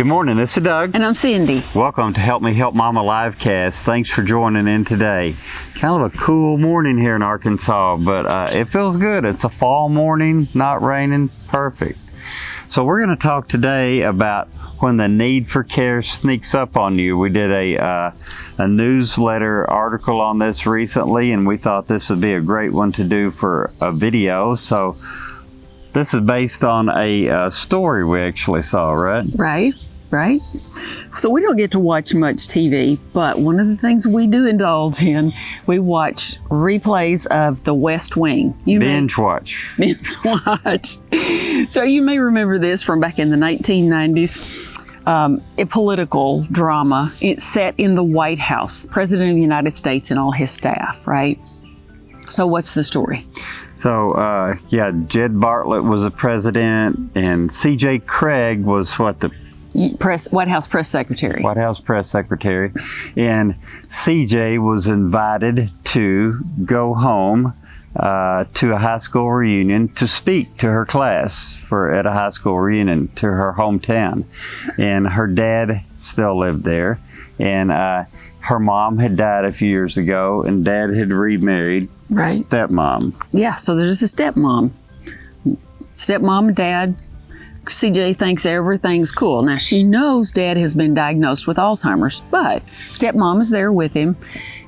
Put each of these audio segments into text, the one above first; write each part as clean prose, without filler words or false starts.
Good morning, this is Doug. And I'm Cindy. Welcome to Help Me Help Mama livecast. Thanks for joining in today. Kind of a cool morning here in Arkansas, but it feels good. It's a fall morning, not raining, perfect. So we're going to talk today about when the need for care sneaks up on you. We did a newsletter article on this recently, and we thought this would be a great one to do for a video. So this is based on a story we actually saw, right? Right. So we don't get to watch much TV, but one of the things we do indulge in, we watch replays of The West Wing. Binge watch. So you may remember this from back in the 1990s. A political drama. It's set in the White House, the President of the United States and all his staff, right? So what's the story? So, Jed Bartlett was the president, and C.J. Craig was White House press secretary. White House press secretary. And C.J. was invited to go home to a high school reunion to speak to her class at a high school reunion to her hometown. And her dad still lived there. And her mom had died a few years ago, and dad had remarried. Right. Stepmom. Yeah, so there's a stepmom. Stepmom and dad. CJ thinks everything's cool. Now, she knows dad has been diagnosed with Alzheimer's, but stepmom is there with him.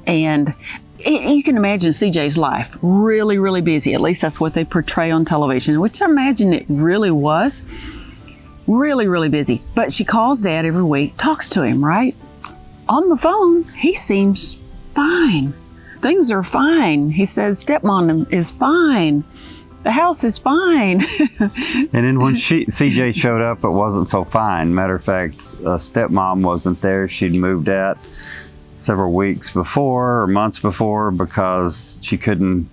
And you can imagine CJ's life, really, really busy. At least that's what they portray on television, which I imagine it really was. Really, really busy. But she calls dad every week, talks to him, right? On the phone, he seems fine. Things are fine. He says stepmom is fine. The house is fine. And then when CJ showed up, it wasn't so fine. Matter of fact, stepmom wasn't there. She'd moved out several weeks before or months before because she couldn't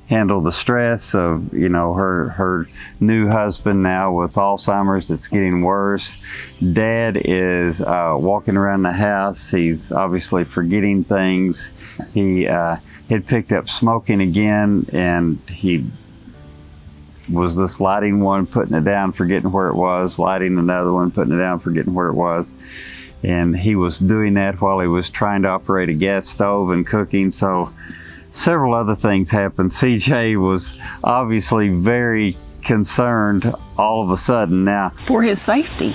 handle the stress of, her new husband now with Alzheimer's. It's getting worse. Dad is walking around the house. He's obviously forgetting things. He had picked up smoking again, and he was just lighting one, putting it down, forgetting where it was, lighting another one, putting it down, forgetting where it was. And he was doing that while he was trying to operate a gas stove and cooking. So several other things happened. CJ was obviously very concerned all of a sudden now. For his safety.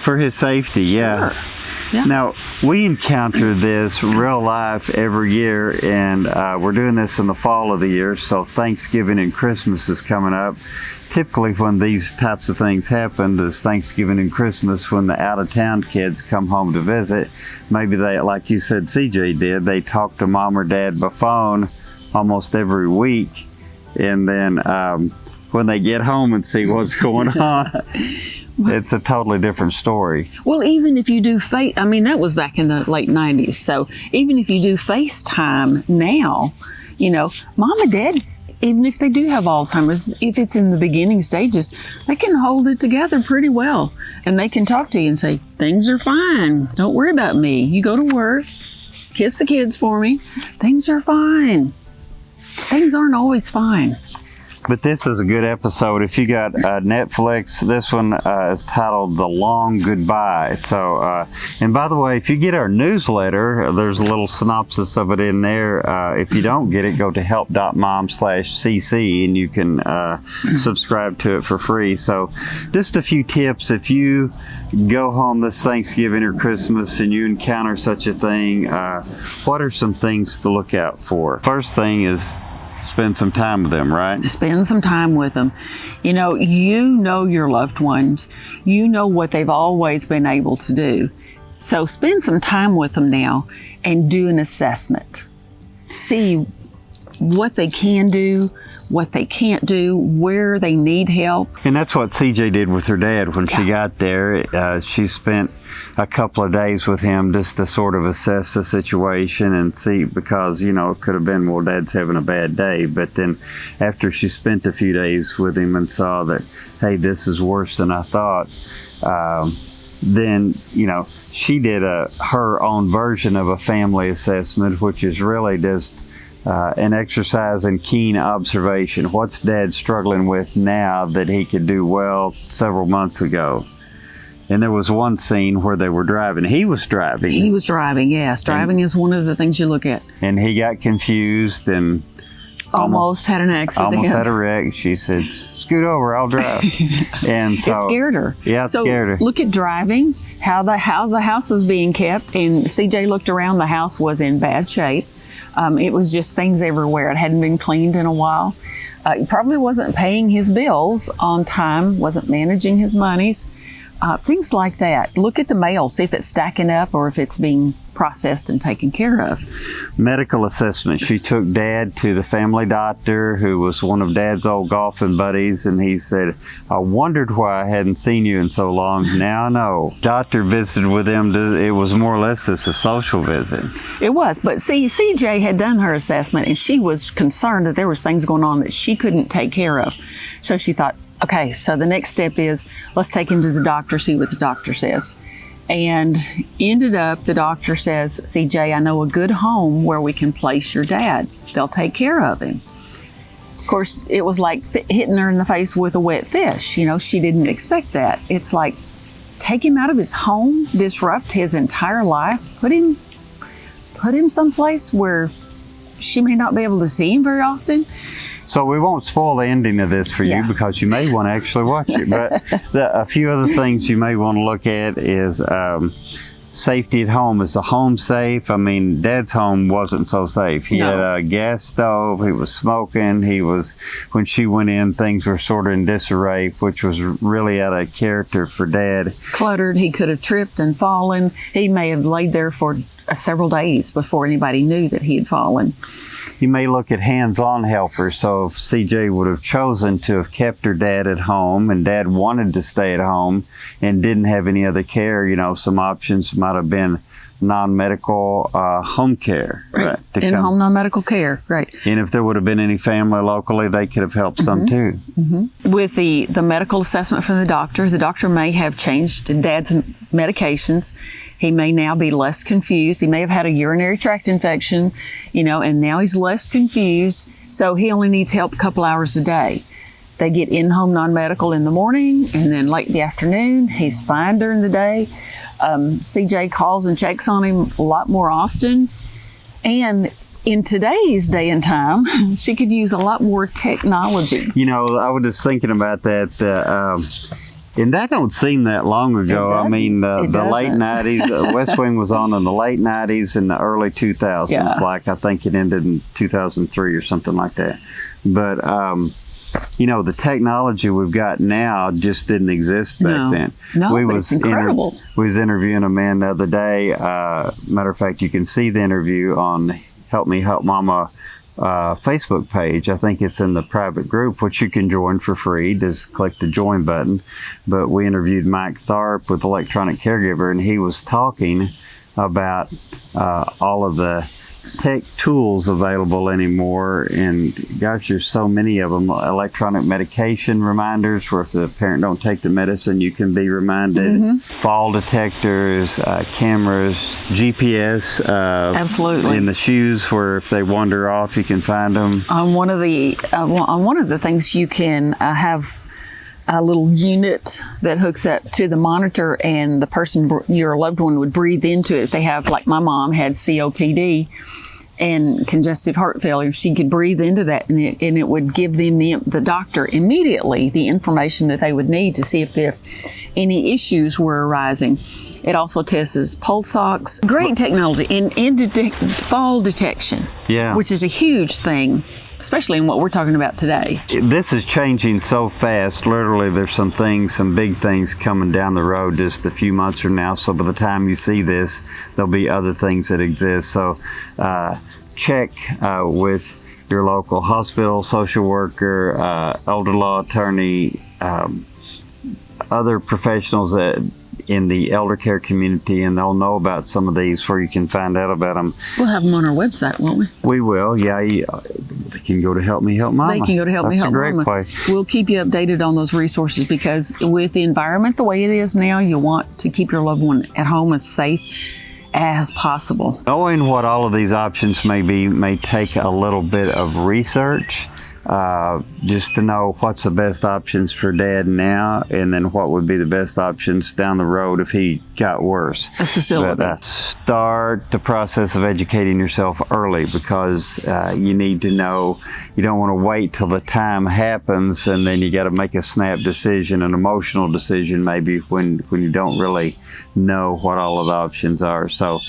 For his safety, yeah. Sure. Yeah. Now, we encounter this real life every year, and we're doing this in the fall of the year, so Thanksgiving and Christmas is coming up. Typically, when these types of things happen, there's Thanksgiving and Christmas when the out-of-town kids come home to visit. Maybe they, like you said CJ did, they talk to mom or dad by phone almost every week, and then when they get home and see what's going on, it's a totally different story. Well, even if you do that was back in the late 90s. So even if you do FaceTime now, mom and dad, even if they do have Alzheimer's, if it's in the beginning stages, they can hold it together pretty well. And they can talk to you and say, things are fine. Don't worry about me. You go to work, kiss the kids for me. Things are fine. Things aren't always fine. But this is a good episode. If you got Netflix, this one is titled The Long Goodbye. So, and by the way, if you get our newsletter, there's a little synopsis of it in there. If you don't get it, go to help.mom/cc and you can subscribe to it for free. So just a few tips. If you go home this Thanksgiving or Christmas and you encounter such a thing, what are some things to look out for? First thing is spend some time with them, right? Spend some time with them. You know your loved ones. You know what they've always been able to do. So spend some time with them now and do an assessment. See what they can do, what they can't do, where they need help. And that's what CJ did with her dad when she got there. She spent a couple of days with him just to sort of assess the situation and see, because, it could have been, well, Dad's having a bad day. But then after she spent a few days with him and saw that, hey, this is worse than I thought, then, she did her own version of a family assessment, which is really just an exercise in keen observation. What's Dad struggling with now that he could do well several months ago? And there was one scene where they were driving. He was driving. He was driving, yes. Driving is one of the things you look at. And he got confused and Almost had an accident. almost had a wreck. She said, "Scoot over, I'll drive." And so It scared her. Yeah, it scared her. Look at driving, how the house is being kept. And CJ looked around, the house was in bad shape. It was just things everywhere. It hadn't been cleaned in a while. He probably wasn't paying his bills on time, wasn't managing his monies. Things like that. Look at the mail, see if it's stacking up or if it's being processed and taken care of. Medical assessment. She took Dad to the family doctor, who was one of Dad's old golfing buddies, and he said, "I wondered why I hadn't seen you in so long. Now I know." Doctor visited with him. It was more or less this a social visit. It was, but see, CJ had done her assessment and she was concerned that there was things going on that she couldn't take care of. So she thought, okay, so the next step is let's take him to the doctor, see what the doctor says. And ended up, the doctor says, "CJ, I know a good home where we can place your dad. They'll take care of him." Of course, it was like hitting her in the face with a wet fish. You know, she didn't expect that. It's like, take him out of his home, disrupt his entire life, put him someplace where she may not be able to see him very often. So we won't spoil the ending of this for you because you may want to actually watch it. But a few other things you may want to look at is safety at home. Is the home safe? I mean, Dad's home wasn't so safe. He had a gas stove. He was smoking. When she went in, things were sort of in disarray, which was really out of character for Dad. Cluttered. He could have tripped and fallen. He may have laid there for several days before anybody knew that he had fallen. You may look at hands-on helpers. So if CJ would have chosen to have kept her dad at home and Dad wanted to stay at home and didn't have any other care, you know, some options might have been non-medical home care. Right. In-home non-medical care, right. And if there would have been any family locally, they could have helped some too. With the medical assessment from the doctor may have changed Dad's medications. He may now be less confused. He may have had a urinary tract infection, you know, and now he's less confused. So he only needs help a couple hours a day. They get in-home non-medical in the morning and then late in the afternoon. He's fine during the day. CJ calls and checks on him a lot more often. And in today's day and time, she could use a lot more technology. You know, I was just thinking about that. And that don't seem that long ago. I mean, the late 90s, West Wing was on in the late 90s and the early 2000s. Yeah. Like, I think it ended in 2003 or something like that. But, you know, the technology we've got now just didn't exist back then. No, but it's incredible. We was interviewing a man the other day. Matter of fact, you can see the interview on Help Me Help Momma Facebook page. I think it's in the private group, which you can join for free. Just click the join button. But we interviewed Mike Tharp with Electronic Caregiver, and he was talking about all of the tech tools available anymore. And gosh, there's so many of them. Electronic medication reminders, where if the parent don't take the medicine, you can be reminded. Fall detectors, cameras, GPS. Absolutely. In the shoes, where if they wander off, you can find them. On one of the things, you can have a little unit that hooks up to the monitor, and the person, your loved one, would breathe into it. If they have, like my mom had COPD and congestive heart failure, she could breathe into that, and it would give them the doctor immediately the information that they would need to see if any issues were arising. It also tests pulse ox. Great technology in fall detection, which is a huge thing, especially in what we're talking about today. This is changing so fast. Literally, there's some big things coming down the road just a few months from now. So by the time you see this, there'll be other things that exist. So check with your local hospital, social worker, elder law attorney, other professionals that in the elder care community, and they'll know about some of these where you can find out about them. We'll have them on our website, won't we? We will, yeah. They can go to Help Me Help Momma. They can go to Help Me Help Momma. That's a great place. We'll keep you updated on those resources, because with the environment the way it is now, you want to keep your loved one at home as safe as possible. Knowing what all of these options may be may take a little bit of research. just to know what's the best options for Dad now, and then what would be the best options down the road if he got worse. A facility. But start the process of educating yourself early, because you need to know. You don't want to wait till the time happens and then you got to make a snap decision, an emotional decision maybe, when you don't really know what all of the options are. So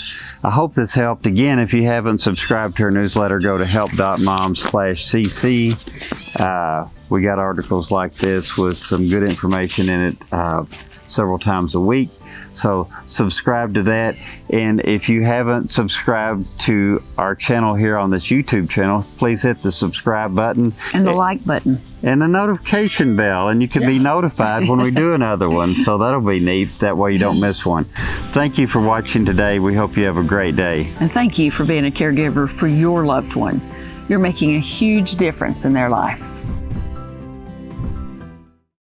I hope this helped. Again, if you haven't subscribed to our newsletter, go to help.mom/cc. We got articles like this with some good information in it several times a week. So subscribe to that. And if you haven't subscribed to our channel here on this YouTube channel, please hit the subscribe button. And the like button. And the notification bell, and you can be notified when we do another one. So that'll be neat. That way you don't miss one. Thank you for watching today. We hope you have a great day. And thank you for being a caregiver for your loved one. You're making a huge difference in their life.